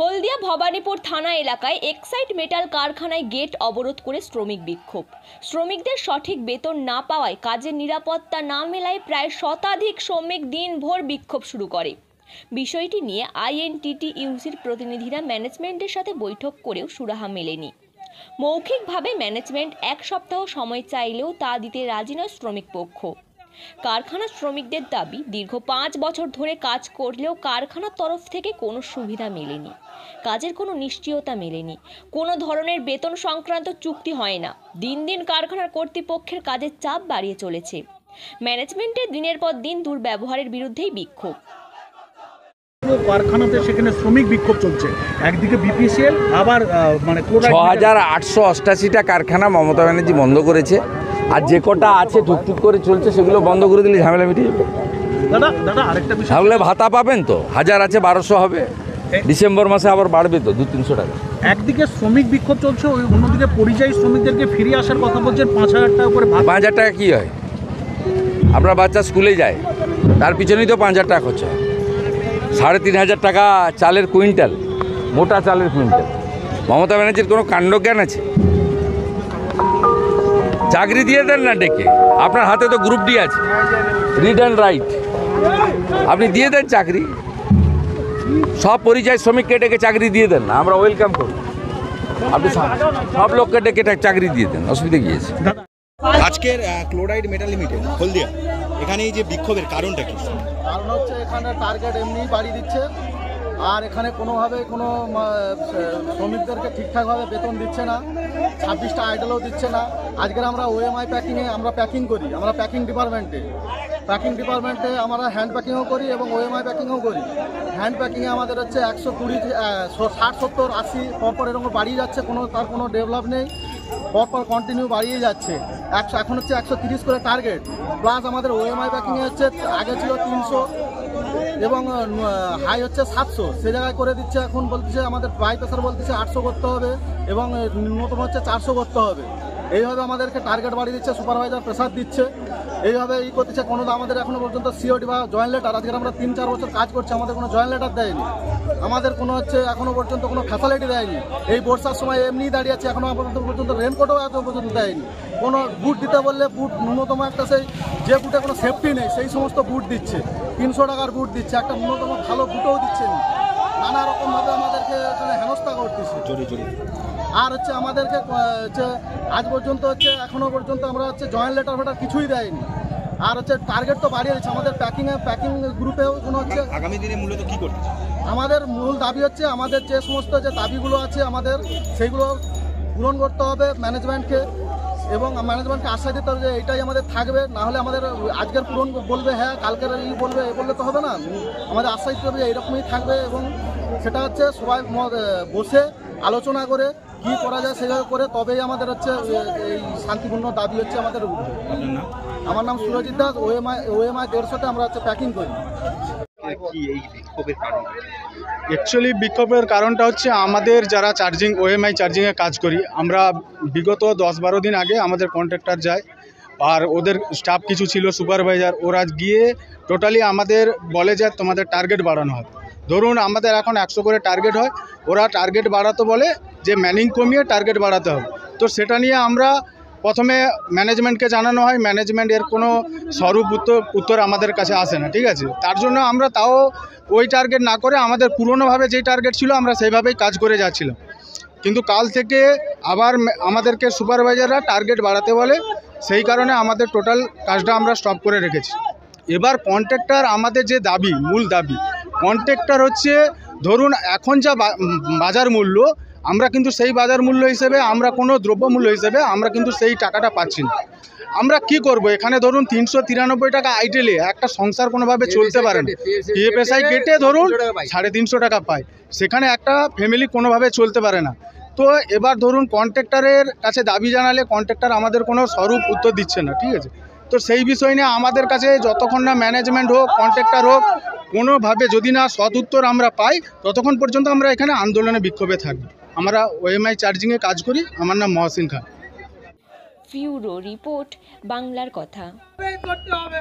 হলদিয়া ভবানীপুর থানা এলাকায় Exide metal কারখানায় গেট অবরোধ করে শ্রমিক বিক্ষোভ। শ্রমিকদের সঠিক বেতন না পাওয়ায় কাজের নিরাপত্তা না মেলায় প্রায় শতাধিক শ্রমিক দিনভর বিক্ষোভ শুরু করে। বিষয়টি নিয়ে আইএনটিটিইউসির প্রতিনিধিরা ম্যানেজমেন্টের সাথে বৈঠক করেও সুরাহা মেলেনি। মৌখিকভাবে ম্যানেজমেন্ট এক সপ্তাহ সময় চাইলেও তা দিতে রাজি নয় শ্রমিক পক্ষ। কারখানার শ্রমিকদের দাবি, দীর্ঘ 5 বছর ধরে কাজ করলেও কারখানার তরফ থেকে কোনো সুবিধা মেলেনি, কাজের কোনো নিশ্চয়তা মেলেনি, কোনো ধরনের বেতন সংক্রান্ত চুক্তি হয় না। দিন দিন কারখানার কর্তৃপক্ষের কাজের চাপ বাড়িয়ে চলেছে। ম্যানেজমেন্টের দিনের পর দিন দুর্ব্যবহারের বিরুদ্ধেই বিক্ষোভ। কারখানাতে সেখানে শ্রমিক বিক্ষোভ চলছে, একদিকে বিপিসিএল, আবার মানে 6888টা কারখানা মমতা ব্যানার্জি বন্ধ করেছে, আর যে কটা আছে টুকটুক করে চলছে সেগুলো বন্ধ করে দিলে ঝামেলা মিটে যাবে। দাদা আরেকটা বিষয়, তাহলে ভাতা পাবেন তো, 1000 আছে 1200 হবে, ডিসেম্বর মাসে আবার বাড়বে তো 200-300 টাকা। একদিকে শ্রমিক বিক্ষোভ চলছে, অন্যদিকে পরিযায়ী শ্রমিকদেরকে ফিরিয়ে আসার কথা বলছেন। 5000 টাকা করে। 5000 টাকা কী হয়? আপনার বাচ্চা স্কুলে যায়, তার পিছনেই তো 5000 টাকা খরচা হয়। 3500 টাকা চালের কুইন্টাল, মোটা চালের কুইন্টাল। মমতা ব্যানার্জির কোনো কাণ্ডজ্ঞান আছে? চাকরি দিয়ে দেন না ডেকে, আপনার হাতে তো গ্রুপ ডি আছে, রিড অ্যান্ড রাইট, আপনি দিয়ে দেন চাকরি। সব পরিযায়ী শ্রমিককে ডেকে চাকরি দিয়ে দেন না, আমরা ওয়েলকাম করি। আপনি সব লোককে ডেকে চাকরি দিয়ে দেন, অসুবিধা কী আছে? আজকের ক্লোরাইড মেটাল লিমিটেড হলদিয়া, এখানে এই যে বিক্ষোভের কারণটা কি? কারণ হচ্ছে এখানে টার্গেট এমনি বাড়িয়ে দিচ্ছে, আর এখানে কোনোভাবে কোনো শ্রমিকদেরকে ঠিকঠাকভাবে বেতন দিচ্ছে না, 26টা আইডলও দিচ্ছে না। আজকের আমরা ওএমআই প্যাকিংয়ে আমরা প্যাকিং করি, আমরা প্যাকিং ডিপার্টমেন্টে আমরা হ্যান্ড প্যাকিংও করি এবং ওএমআই প্যাকিংও করি। হ্যান্ড প্যাকিংয়ে আমাদের হচ্ছে 120, 60, 70, 80 পরপর এরকম বাড়িয়ে যাচ্ছে, তার কোনো ডেভেলপ নেই, পরপর কন্টিনিউ বাড়িয়ে যাচ্ছে। এখন হচ্ছে 130 করে টার্গেট, প্লাস আমাদের ওএমআই প্যাকিংয়ে হচ্ছে আগে ছিল 300 এবং হাই হচ্ছে 700, সে জায়গায় করে দিচ্ছে। এখন বলতেছে আমাদের বাই প্রেসার বলতেছে 800 করতে হবে এবং ন্যূনতম হচ্ছে 400 করতে হবে। এইভাবে আমাদেরকে টার্গেট বাড়িয়ে দিচ্ছে, সুপারভাইজার প্রেসার দিচ্ছে, এইভাবে করতেছে। কোনো আমাদের এখনো পর্যন্ত সিওডি বা জয়েন্ট লেটার, আজকে আমরা 3-4 বছর কাজ করছি, আমাদের কোনো জয়েন্ট লেটার দেয়নি, আমাদের কোনো হচ্ছে এখনো পর্যন্ত কোনো ফ্যাসিলিটি দেয়নি। এই বর্ষার সময় এমনিই দাঁড়িয়ে আছে, এখনো পর্যন্ত রেনকোটও এখনো পর্যন্ত দেয়নি। কোনো বুট দিতে বললে বুট ন্যূনতম একটা, সেই যে বুটে কোনো সেফটি নেই সেই সমস্ত বুট দিচ্ছে, 300 টাকার বুট দিচ্ছে, একটা ন্যূনতম ভালো বুটও দিচ্ছে না। নানা রকমভাবে আমাদেরকে এখানে হেনস্থা করতেছে। আর হচ্ছে আমাদেরকে হচ্ছে আজ পর্যন্ত হচ্ছে এখনো পর্যন্ত আমরা হচ্ছে জয়েন্ট লেটার ফেটার কিছুই দেয়নি। আর হচ্ছে টার্গেট তো বাড়িয়ে দিচ্ছে আমাদের প্যাকিং গ্রুপেও কোনো হচ্ছে। আগামী দিনে মূলত কী করতে চাই? আমাদের মূল দাবি হচ্ছে আমাদের যে সমস্ত যে দাবিগুলো আছে আমাদের সেইগুলো পূরণ করতে হবে ম্যানেজমেন্টকে, এবং ম্যানেজমেন্টকে আশ্বাস দিতে হবে যে এটাই আমাদের থাকবে। না হলে আমাদের আজকের পূরণ বলবে হ্যাঁ, কালকের বলবে বললে তো হবে না, আমাদের আশ্বাস দিতে হবে যে এইরকমই থাকবে। এবং সেটা হচ্ছে সবাই বসে আলোচনা করে কি করা যায় সেভাবে করে তবেই আমাদের হচ্ছে এই শান্তিপূর্ণ দাবি হচ্ছে আমাদের উঠবে। আমার নাম সুরজিৎ দাস, ওএমআই 150-তে আমরা হচ্ছে প্যাকিং করি। অ্যাকচুয়ালি বিক্ষোভের কারণটা হচ্ছে আমাদের যারা ওএমআই চার্জিংয়ে কাজ করি, আমরা বিগত 10-12 দিন আগে আমাদের কন্ট্রাক্টর যায়, আর ওদের স্টাফ কিছু ছিল সুপারভাইজার, ওরা গিয়ে টোটালি আমাদের বলে যে তোমাদের টার্গেট বাড়ানো হবে। ধরুন আমাদের এখন 100 করে টার্গেট হয়, ওরা টার্গেট বাড়াতে বলে যে ম্যানিং কমিয়ে টার্গেট বাড়াতে হবে। তো সেটা নিয়ে আমরা প্রথমে ম্যানেজমেন্টকে জানানো হয়, ম্যানেজমেন্ট এর কোনো স্বরূপ উত্তর আমাদের কাছে আসে না, ঠিক আছে। তার জন্য আমরা তাও ওই টার্গেট না করে আমাদের পুরনোভাবে যেই টার্গেট ছিল আমরা সেইভাবেই কাজ করে যাচ্ছিলাম। কিন্তু কাল থেকে আবার আমাদেরকে সুপারভাইজাররা টার্গেট বাড়াতে বলে, সেই কারণে আমাদের টোটাল কাজটা আমরা স্টপ করে রেখেছি। এবার কন্ট্রাক্টর আমাদের যে দাবি, মূল দাবি, কন্ট্রাক্টর হচ্ছে ধরুন এখন যা বাজার মূল্য, আমরা কিন্তু সেই বাজার মূল্য হিসেবে আমরা কোনো দ্রব্যমূল্য হিসেবে আমরা কিন্তু সেই টাকাটা পাচ্ছি না। আমরা কি করব? এখানে ধরুন 393 টাকা আইটেলে একটা সংসার কোনোভাবে চলতে পারে না, পিএফএসআই কেটে ধরুন 350 টাকা পায়, সেখানে একটা ফ্যামিলি কোনোভাবে চলতে পারে না। তো এবার ধরুন কন্ট্রাক্টরের কাছে দাবি জানালে কন্ট্রাক্টর আমাদের কোনো স্বরূপ উত্তর দিচ্ছে না, ঠিক আছে। তো সেই বিষয় নিয়ে আমাদের কাছে যতক্ষণ না ম্যানেজমেন্ট হোক, কন্ট্রাক্টর হোক, কোনোভাবে যদি না সৎ উত্তর আমরা পাই, ততক্ষণ পর্যন্ত আমরা এখানে আন্দোলনে বিক্ষোভে থাকব। আমরা ওএমআই চার্জিংয়ে কাজ করি, আমার নাম মহসিন খান। ব্যুরো রিপোর্ট, বাংলার কথা। হবে